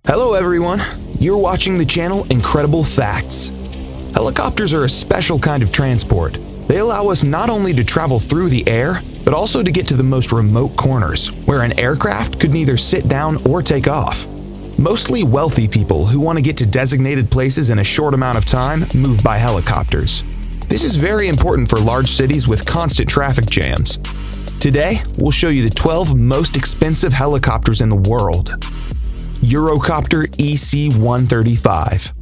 Hello everyone, you're watching the channel Incredible Facts. Helicopters are a special kind of transport. They allow us not only to travel through the air, but also to get to the most remote corners, where an aircraft could neither sit down or take off. Mostly wealthy people who want to get to designated places in a short amount of time move by helicopters. This is very important for large cities with constant traffic jams. Today, we'll show you the 12 most expensive helicopters in the world. Eurocopter EC-135.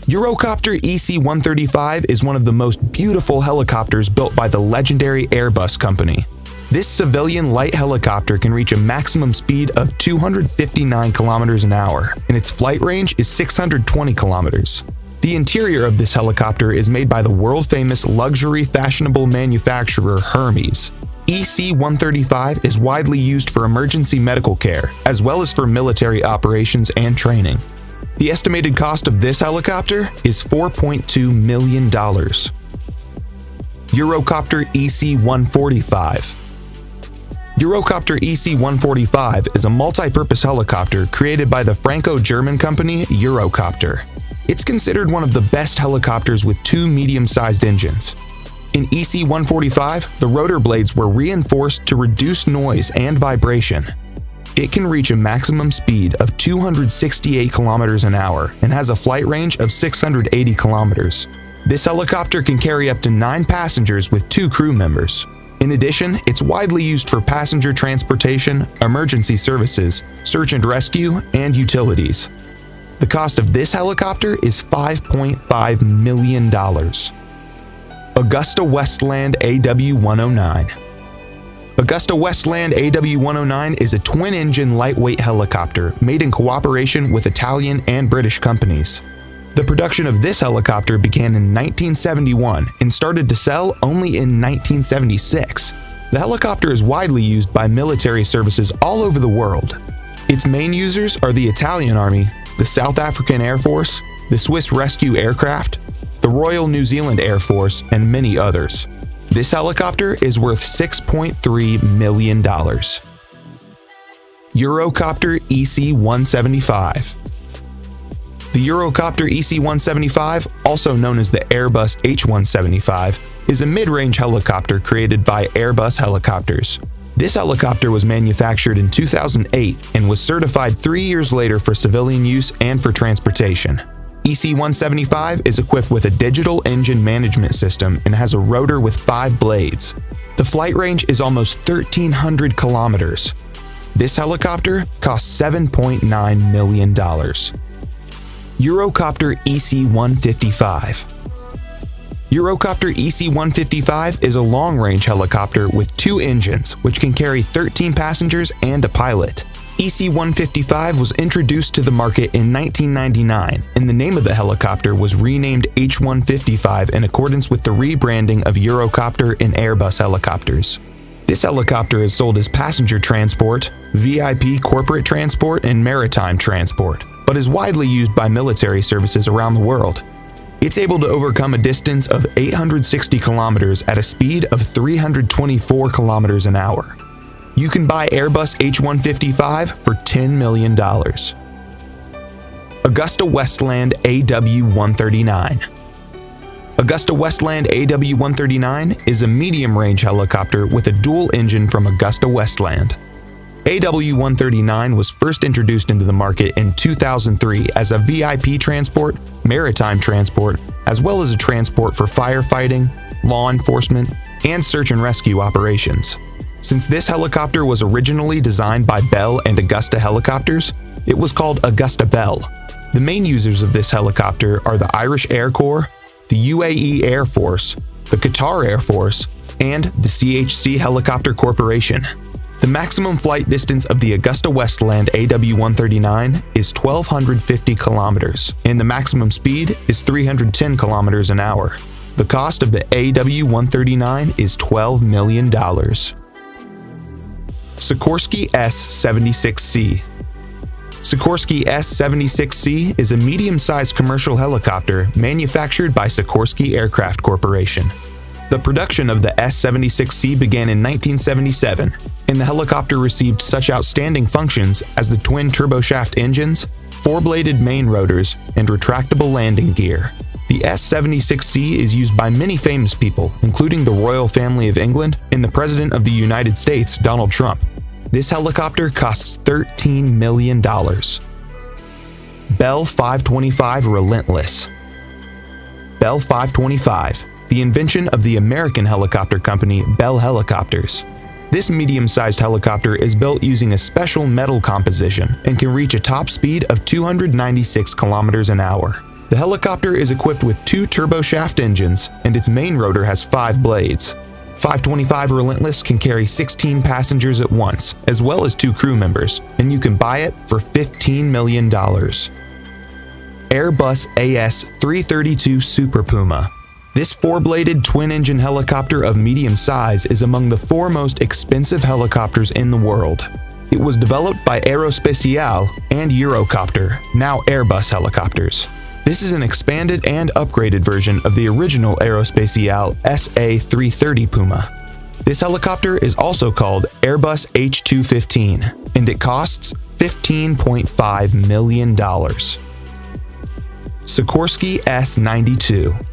Eurocopter EC-135 is one of the most beautiful helicopters built by the legendary Airbus company. This civilian light helicopter can reach a maximum speed of 259 kilometers an hour, and its flight range is 620 kilometers. The interior of this helicopter is made by the world-famous luxury fashionable manufacturer Hermes. EC-135 is widely used for emergency medical care, as well as for military operations and training. The estimated cost of this helicopter is $4.2 million. Eurocopter EC-145. Eurocopter EC-145 is a multi-purpose helicopter created by the Franco-German company Eurocopter. It's considered one of the best helicopters with two medium-sized engines. In EC-145, the rotor blades were reinforced to reduce noise and vibration. It can reach a maximum speed of 268 kilometers an hour and has a flight range of 680 kilometers. This helicopter can carry up to 9 passengers with 2 crew members. In addition, it's widely used for passenger transportation, emergency services, search and rescue, and utilities. The cost of this helicopter is $5.5 million. AgustaWestland AW109. AgustaWestland AW109 is a twin-engine lightweight helicopter made in cooperation with Italian and British companies. The production of this helicopter began in 1971 and started to sell only in 1976. The helicopter is widely used by military services all over the world. Its main users are the Italian Army, the South African Air Force, the Swiss Rescue Aircraft, the Royal New Zealand Air Force, and many others. This helicopter is worth $6.3 million. Eurocopter EC-175. The Eurocopter EC-175, also known as the Airbus H-175, is a mid-range helicopter created by Airbus Helicopters. This helicopter was manufactured in 2008 and was certified 3 years later for civilian use and for transportation. EC-175 is equipped with a digital engine management system and has a rotor with 5 blades. The flight range is almost 1,300 kilometers. This helicopter costs $7.9 million. Eurocopter EC-155. Eurocopter EC-155 is a long-range helicopter with 2 engines, which can carry 13 passengers and a pilot. EC-155 was introduced to the market in 1999, and the name of the helicopter was renamed H-155 in accordance with the rebranding of Eurocopter and Airbus helicopters. This helicopter is sold as passenger transport, VIP corporate transport, and maritime transport, but is widely used by military services around the world. It's able to overcome a distance of 860 kilometers at a speed of 324 kilometers an hour. You can buy Airbus H-155 for $10 million. AgustaWestland AW139. AgustaWestland AW139 is a medium-range helicopter with a dual engine from AgustaWestland. AW139 was first introduced into the market in 2003 as a VIP transport, maritime transport, as well as a transport for firefighting, law enforcement, and search and rescue operations. Since this helicopter was originally designed by Bell and Augusta Helicopters, it was called Augusta Bell. The main users of this helicopter are the Irish Air Corps, the UAE Air Force, the Qatar Air Force, and the CHC Helicopter Corporation. The maximum flight distance of the AgustaWestland AW139 is 1,250 kilometers, and the maximum speed is 310 kilometers an hour. The cost of the AW139 is $12 million. Sikorsky S-76C. Sikorsky S-76C is a medium-sized commercial helicopter manufactured by Sikorsky Aircraft Corporation. The production of the S-76C began in 1977, and the helicopter received such outstanding functions as the twin turboshaft engines, four-bladed main rotors, and retractable landing gear. The S-76C is used by many famous people, including the royal family of England and the President of the United States, Donald Trump. This helicopter costs $13 million. Bell 525 Relentless. Bell 525, the invention of the American helicopter company Bell Helicopters. This medium-sized helicopter is built using a special metal composition and can reach a top speed of 296 kilometers an hour. The helicopter is equipped with two turboshaft engines, and its main rotor has 5 blades. 525 Relentless can carry 16 passengers at once, as well as 2 crew members, and you can buy it for $15 million. Airbus AS-332 Super Puma. This 4-bladed twin-engine helicopter of medium size is among the 4 most expensive helicopters in the world. It was developed by Aerospatiale and Eurocopter, now Airbus helicopters. This is an expanded and upgraded version of the original Aerospatiale SA-330 Puma. This helicopter is also called Airbus H215, and it costs $15.5 million. Sikorsky S-92.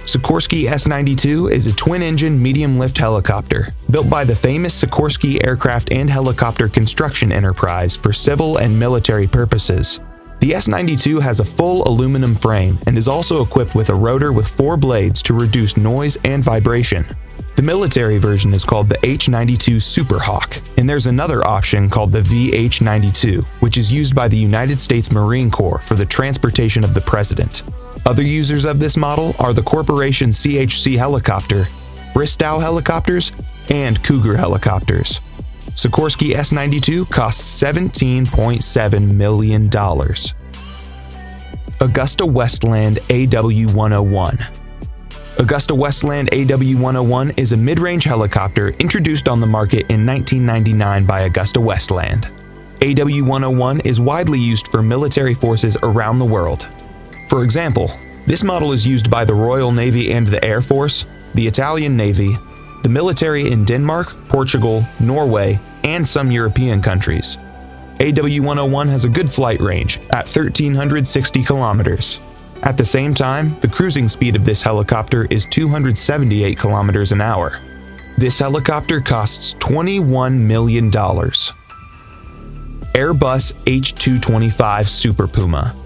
Sikorsky S-92 is a twin-engine medium-lift helicopter built by the famous Sikorsky Aircraft and Helicopter Construction Enterprise for civil and military purposes. The S-92 has a full aluminum frame and is also equipped with a rotor with 4 blades to reduce noise and vibration. The military version is called the H-92 Super Hawk, and there's another option called the VH-92, which is used by the United States Marine Corps for the transportation of the president. Other users of this model are the Corporation CHC Helicopter, Bristow Helicopters, and Cougar Helicopters. Sikorsky S-92 costs $17.7 million. AgustaWestland AW101. AgustaWestland AW101 is a mid-range helicopter introduced on the market in 1999 by AgustaWestland. AW101 is widely used for military forces around the world. For example, this model is used by the Royal Navy and the Air Force, the Italian Navy, the military in Denmark, Portugal, Norway, and some European countries. AW101 has a good flight range at 1,360 kilometers. At the same time, the cruising speed of this helicopter is 278 kilometers an hour. This helicopter costs $21 million. Airbus H225 Super Puma.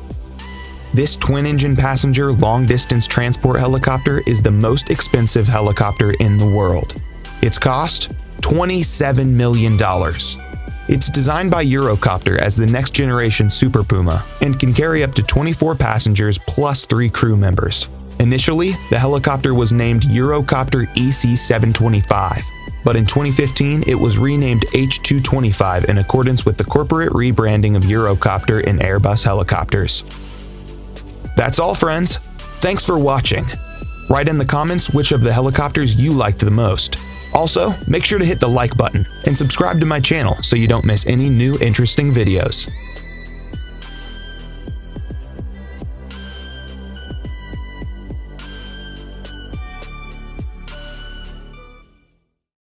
This twin-engine passenger long-distance transport helicopter is the most expensive helicopter in the world. Its cost? $27 million. It's designed by Eurocopter as the next-generation Super Puma and can carry up to 24 passengers plus 3 crew members. Initially, the helicopter was named Eurocopter EC-725, but in 2015 it was renamed H225 in accordance with the corporate rebranding of Eurocopter and Airbus helicopters. That's all, friends. Thanks for watching. Write in the comments which of the helicopters you liked the most. Also, make sure to hit the like button and subscribe to my channel so you don't miss any new interesting videos.